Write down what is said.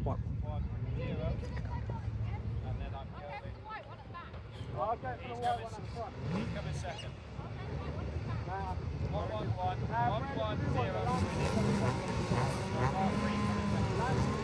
What? 1, 0. And then I'm going. I'll go for the He's white coming, one up front. he's coming second. 1, 1, 1, 1, 1, 1, 0. Half 3 coming second.